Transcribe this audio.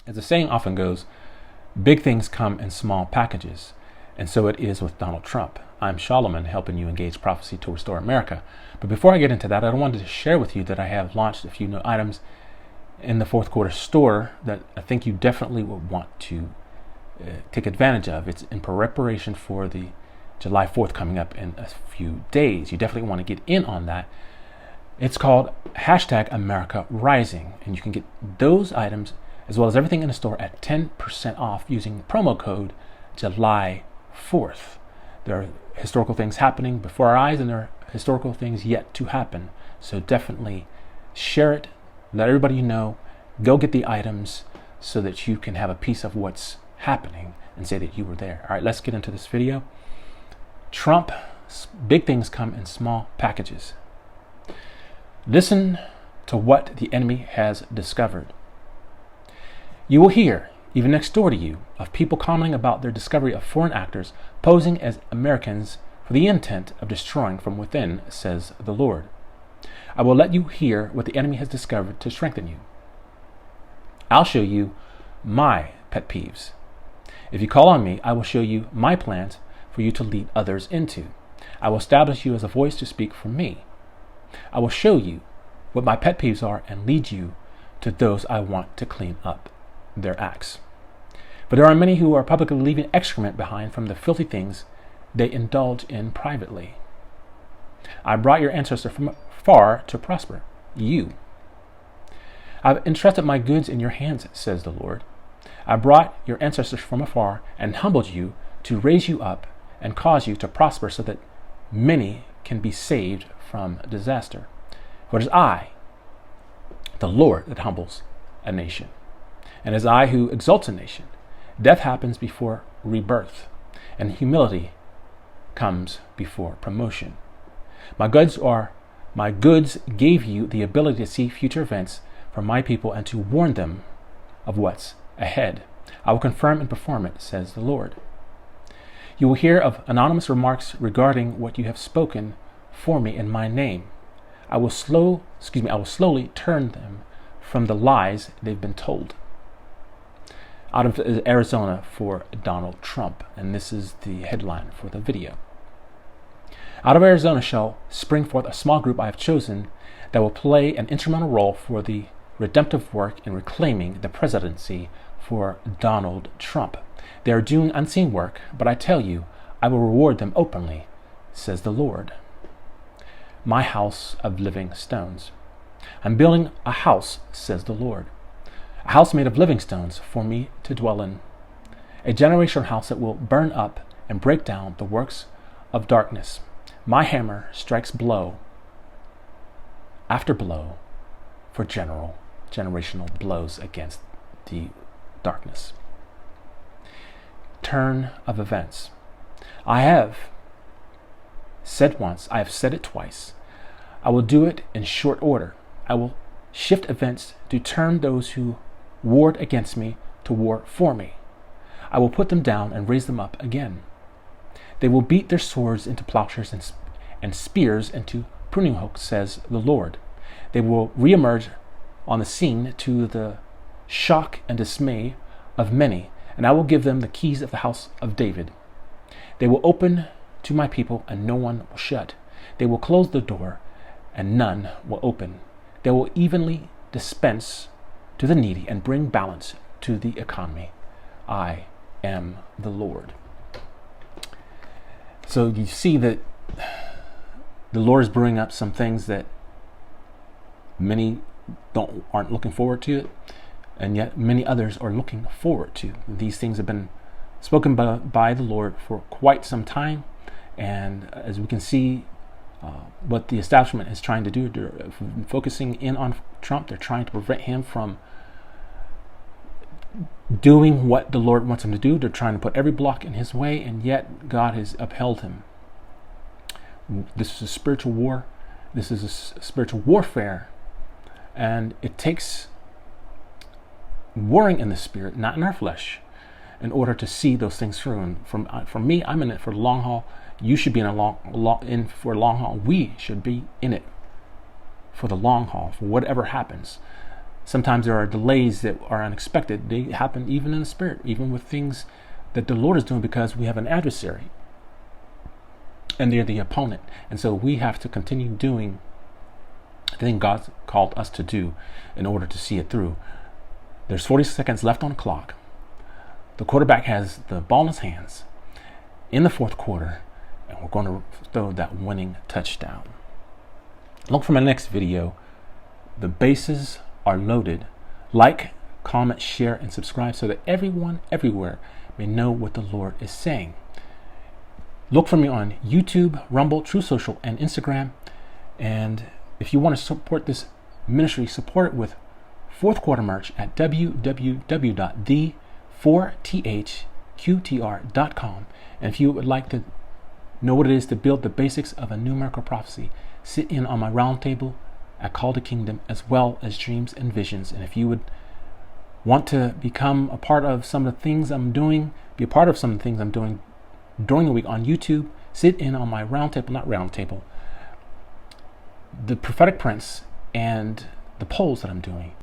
As the saying often goes, big things come in small packages. And so it is with Donald Trump. I'm Solomon, helping you engage prophecy to restore America. But before I get into that, I wanted to share with you that I have launched a few new items in the fourth quarter store that I think you definitely would want to take advantage of. It's in preparation for the July 4th coming up in a few days. You definitely want to get in on that. It's called #AmericaRising, and you can get those items as well as everything in the store at 10% off using the promo code July 4th. There are historical things happening before our eyes, and there are historical things yet to happen. So definitely share it, let everybody know, go get the items so that you can have a piece of what's happening and say that you were there. All right, let's get into this video. Trump, big things come in small packages. Listen to what the enemy has discovered. You will hear, even next door to you, of people commenting about their discovery of foreign actors posing as Americans for the intent of destroying from within, says the Lord. I will let you hear what the enemy has discovered to strengthen you. I'll show you my pet peeves. If you call on me, I will show you my plans for you to lead others into. I will establish you as a voice to speak for me. I will show you what my pet peeves are and lead you to those I want to clean up their acts. But there are many who are publicly leaving excrement behind from the filthy things they indulge in privately. I brought your ancestor from far to prosper you. I've entrusted my goods in your hands, says the Lord. I brought your ancestors from afar and humbled you to raise you up and cause you to prosper so that many can be saved from disaster. For it is I, the Lord, that humbles a nation. And it is I who exalts a nation. Death happens before rebirth, and humility comes before promotion. My goods gave you the ability to see future events for my people and to warn them of what's ahead. I will confirm and perform it, says the Lord. You will hear of anonymous remarks regarding what you have spoken for me in my name. I will slowly turn them from the lies they've been told. Out of Arizona for Donald Trump, and this is the headline for the video. Out of Arizona shall spring forth a small group I have chosen that will play an instrumental role for the redemptive work in reclaiming the presidency for Donald Trump. They are doing unseen work, but I tell you, I will reward them openly, says the Lord. My house of living stones. I'm building a house, says the Lord. A house made of living stones for me to dwell in. A generational house that will burn up and break down the works of darkness. My hammer strikes blow after blow for generational blows against the darkness. Turn of events. I have said once, I have said it twice. I will do it in short order. I will shift events to turn those who warred against me to war for me. I will put them down and raise them up again. They will beat their swords into plowshares and spears into pruning hooks, says the Lord. They will reemerge on the scene to the shock and dismay of many, and I will give them the keys of the house of David. They will open to my people, and no one will shut. They will close the door, and none will open. They will evenly dispense to the needy and bring balance to the economy. I am the Lord. So you see that the Lord is bringing up some things that many aren't looking forward to it, and yet many others are looking forward to. These things have been spoken by the Lord for quite some time, and as we can see, what the establishment is trying to do, they're focusing in on Trump. They're trying to prevent him from doing what the Lord wants him to do. They're trying to put every block in his way, and yet God has upheld him. This is a spiritual war. This is a spiritual warfare, and it takes warring in the spirit, not in our flesh, in order to see those things through. And for me, I'm in it for the long haul. You should be in for a long haul. We should be in it for the long haul, for whatever happens. Sometimes there are delays that are unexpected. They happen even in the spirit, even with things that the Lord is doing, because we have an adversary and they're the opponent. And so we have to continue doing the thing God's called us to do in order to see it through. There's 40 seconds left on the clock. The quarterback has the ball in his hands in the fourth quarter, and we're going to throw that winning touchdown. Look for my next video. The bases are loaded. Like, comment, share, and subscribe so that everyone everywhere may know what the Lord is saying. Look for me on YouTube, Rumble, True Social, and Instagram. And if you want to support this ministry, support it with fourth quarter merch at www.the4thqtr.com. And if you would like to know what it is to build the basics of a numerical prophecy, sit in on my roundtable at Call to Kingdom, as well as Dreams and Visions. And if you would want to become a part of some of the things I'm doing, be a part of some of the things I'm doing during the week on YouTube, sit in on my roundtable, the Prophetic Prince, and the polls that I'm doing.